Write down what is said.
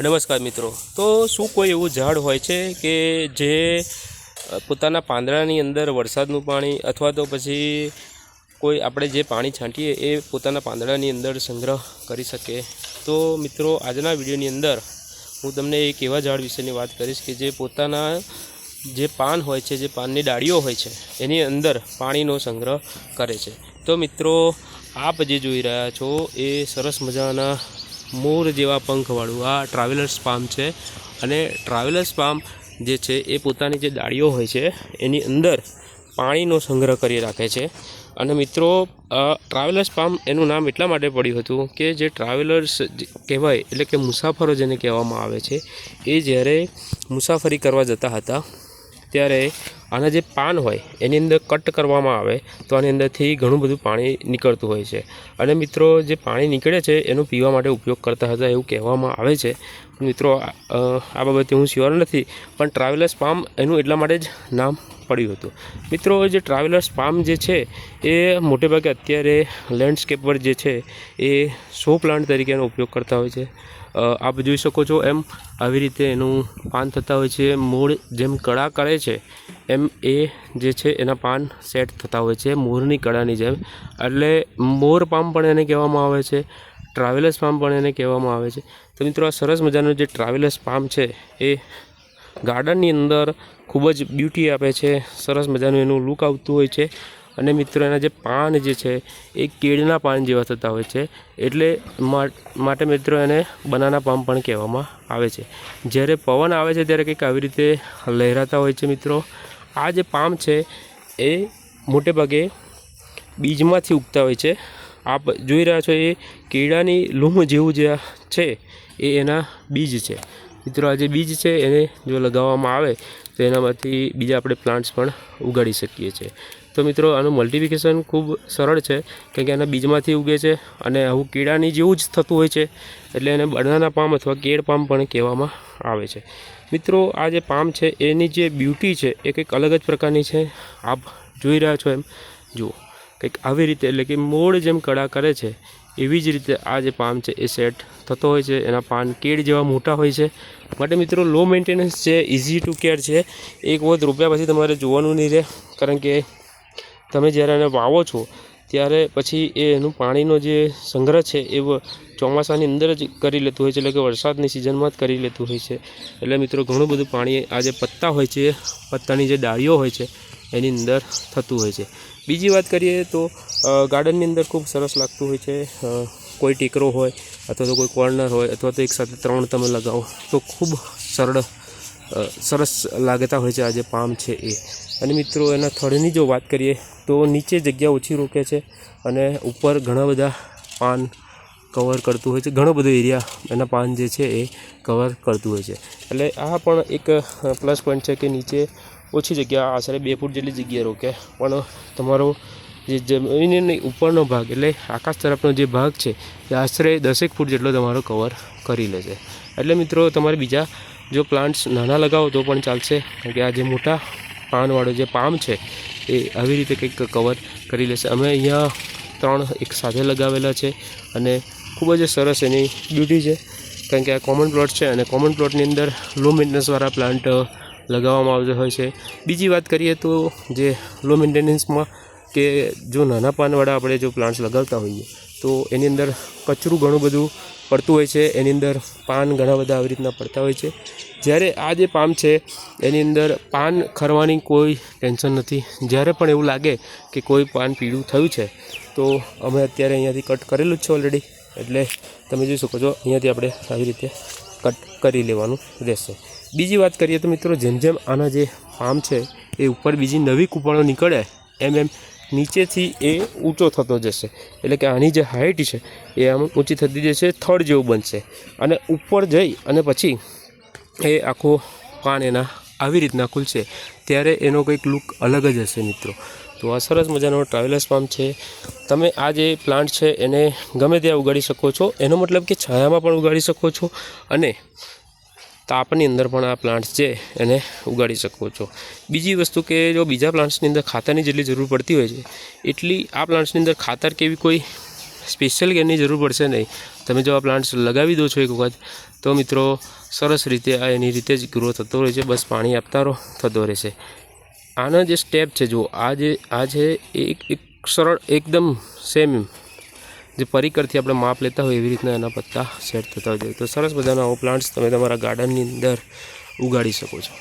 નમસ્કાર મિત્રો। તો શું કોઈ એવું ઝાડ હોય છે કે જે પોતાના પાંદડાની અંદર વરસાદનું પાણી અથવા તો પછી કોઈ આપણે જે પાણી છાંટીએ એ પોતાના પાંદડાની અંદર સંગ્રહ કરી શકે? તો મિત્રો, આજના વિડીયોની અંદર હું તમને એક એવા ઝાડ વિશેની વાત કરીશ કે જે પોતાના જે પાન હોય છે, જે પાનની ડાળીઓ હોય છે, એની અંદર પાણીનો સંગ્રહ કરે છે। તો મિત્રો, આપ જે જોઈ રહ્યા છો એ સરસ મજાના મોર જેવા પંખવાળું આ ટ્રાવેલર્સ પામ છે। અને ટ્રાવેલર્સ પામ જે છે એ પોતાની જે ડાળીઓ હોય છે એની અંદર પાણીનો સંગ્રહ કરી રાખે છે। અને મિત્રો, ટ્રાવેલર્સ પામ એનું નામ એટલા માટે પડ્યું હતું કે જે ટ્રાવેલર્સ કહેવાય, એટલે કે મુસાફરો જેને કહેવામાં આવે છે, એ જ્યારે મુસાફરી કરવા જતા હતા ત્યારે આના જે પાન હોય એની અંદર કટ કરવામાં આવે તો આની અંદરથી ઘણું બધું પાણી નીકળતું હોય છે। અને મિત્રો, જે પાણી નીકળે છે એનો પીવા માટે ઉપયોગ કરતા હતા એવું કહેવામાં આવે છે। મિત્રો, આ બાબતે હું શ્યોર નથી, પણ ટ્રાવેલર્સ પામ એનું એટલા માટે જ નામ પડ્યું હતું। મિત્રો, જે ટ્રાવેલર્સ પામ જે છે એ મોટેભાગે અત્યારે લેન્ડસ્કેપ પર જે છે એ શો પ્લાન્ટ તરીકેનો ઉપયોગ કરતા હોય છે। આપ જોઈ શકો છો એમ આવી રીતે એનું પાન થતા હોય છે। મૂળ જેમ કળા કરે છે એમ એ જે છે એના પાન સેટ થતા હોય છે મોરની કળાની જેમ। એટલે મોર પામ પણ એને કહેવામાં આવે છે, ટ્રાવેલર્સ પામ પણ એને કહેવામાં આવે છે। તો મિત્રો, આ સરસ મજાનું જે ટ્રાવેલર્સ પામ છે એ ગાર્ડનની અંદર ખૂબ જ બ્યુટી આપે છે, સરસ મજાનું એનું લુક આવતું હોય છે। અને મિત્રો, એના જે પાન જે છે એ કેળના પાન જેવા થતા હોય છે, એટલે માટે મિત્રો એને બનાના પામ પણ કહેવામાં આવે છે। જ્યારે પવન આવે છે ત્યારે કંઈક આવી રીતે લહેરાતા હોય છે। મિત્રો, આ જે પામ છે એ મોટે ભાગે બીજમાંથી ઉગતા હોય છે। આપ જોઈ રહ્યા છો એ કેળાની લૂમ જેવું જે છે એ એના બીજ છે। મિત્રો, આ જે બીજ છે એને જો લગાવવામાં આવે તો એનામાંથી બીજા આપણે પ્લાન્ટ્સ પણ ઉગાડી શકીએ છીએ। તો મિત્રો, આનું મલ્ટિફિકેશન ખૂબ સરળ છે, કારણ કે એના બીજમાંથી ઉગે છે અને આવું કેળાની જેવું જ થતું હોય છે, એટલે એને બનાના પામ અથવા કેળ પામ પણ કહેવામાં આવે છે। મિત્રો, આ જે પામ છે એની જે બ્યુટી છે એ કંઈક અલગ જ પ્રકારની છે। આપ જોઈ રહ્યા છો એમ જુઓ, કંઈક આવી રીતે, એટલે કે મોર જેમ કળા કરે છે એવી જ રીતે આ જે પામ છે એ સેટ થતો હોય છે। એના પાન કેળ જેવા મોટા હોય છે, માટે મિત્રો લો મેન્ટેનન્સ છે, ઇઝી ટુ કેર છે। એક વખત રોપ્યા પછી તમારે જોવાનું નહીં રહે, કારણ કે તમે જ્યારે એને વાવો છો ત્યારે પછી એનું પાણીનો જે સંગ્રહ છે એ ચોમાસાની અંદર જ કરી લેતું હોય છે, એટલે કે વરસાદની સિઝનમાં જ કરી લેતું હોય છે। એટલે મિત્રો, ઘણું બધું પાણી આ જે પત્તા હોય છે, પત્તાની જે ડાળીઓ હોય છે એની અંદર થતું હોય છે। બીજી વાત કરીએ તો ગાર્ડનની અંદર ખૂબ સરસ લાગતું હોય છે। કોઈ ટેકરો હોય અથવા તો કોઈ કોર્નર હોય અથવા તો એકસાથે ત્રણ તમે લગાવો તો ખૂબ સરસ લાગતા હોય છે આ જે પામ છે એ। અને મિત્રો, એના થડની જો વાત કરીએ તો નીચે જગ્યા ઓછી રોકે છે અને ઉપર ઘણા બધા પાન કવર કરતું હોય છે, ઘણો બધો એરિયા એના પાન જે છે એ કવર કરતું હોય છે। એટલે આ પણ એક પ્લસ પોઈન્ટ છે કે નીચે ઓછી જગ્યા, આશરે 2 ફૂટ જેટલી જગ્યા રોકે, પણ તમારો જે જમીનની ઉપરનો ભાગ એટલે આકાશ તરફનો જે ભાગ છે એ આશરે 10 ફૂટ જેટલો તમારો કવર કરી લે છે। એટલે મિત્રો, તમારે બીજા જો પ્લાન્ટ્સ નાના લગાવો તો પણ ચાલશે, કારણ કે આ જે મોટા પાનવાળો જે પામ છે એ આવી રીતે કંઈક કવર કરી લેશે। અમે અહીંયા 3 એક સાથે લગાવેલા છે અને ખૂબ જ સરસ એની બ્યુટી છે, કારણ કે આ કોમન પ્લોટ છે અને કોમન પ્લોટની અંદર લો મેન્ટેનન્સવાળા પ્લાન્ટ લગાવવામાં આવતા હોય છે। બીજી વાત કરીએ તો જે લો મેન્ટેનન્સમાં કે જો નાના પાનવાળા આપણે જો પ્લાન્ટ્સ લગાવતા હોઈએ તો એની અંદર કચરું ઘણું બધું પડતું હોય છે, એની અંદર પાન ઘણા બધા આવી રીતના પડતા હોય છે। જ્યારે આ જે પામ છે એની અંદર પાન ખરવાની કોઈ ટેન્શન નથી। જ્યારે પણ એવું લાગે કે કોઈ પાન પીળું થયું છે તો અમે અત્યારે અહીંયાથી કટ કરેલું જ છે ઓલરેડી, એટલે તમે જોઈ શકો છો અહીંયાથી આપણે આવી રીતે કટ કરી લેવાનું રહેશે। બીજી વાત કરીએ તો મિત્રો, જેમ જેમ આના જે પામ છે એ ઉપર બીજી નવી કૂંપળો નીકળે એમ એમ નીચેથી એ ઊંચો થતો જશે, એટલે કે આની જે હાઇટ છે એ આમ ઊંચી થતી જશે, થડ જેવું બનશે અને ઉપર જઈ અને પછી એ આખો પાન એના આવી રીતના ખુલશે, ત્યારે એનો કંઈક લુક અલગ જ હશે મિત્રો। તો આ સરસ મજાનો ટ્રાવેલર્સ પામ છે। તમે આ જે પ્લાન્ટ છે એને ગમે ત્યાં ઉગાડી શકો છો, એનો મતલબ કે છાયામાં પણ ઉગાડી શકો છો અને તાપની અંદર પણ આ પ્લાન્ટ્સ છે એને ઉગાડી શકો છો। બીજી વસ્તુ કે જો બીજા પ્લાન્ટ્સની અંદર ખાતરની જેટલી જરૂર પડતી હોય છે એટલી આ પ્લાન્ટ્સની અંદર ખાતર કેવી કોઈ સ્પેશિયલ કેરની જરૂર પડશે નહીં। તમે જો આ પ્લાન્ટ્સ લગાવી દો છો એક વખત તો મિત્રો સરસ રીતે આ એની રીતે જ ગ્રો થતો રહે છે. બસ પાણી આપતા રહો, થતો રહેશે. આના જે સ્ટેપ છે જો આ છે એક સરળ એકદમ સેમ જે પરિકરથી આપણે માપ લેતા હોય એવી રીતના એના પત્તા સેટ થતા હોય છે. તો સરસ મજાનો આવો પ્લાન્ટ્સ તમે તમારા ગાર્ડનની અંદર ઉગાડી શકો છો.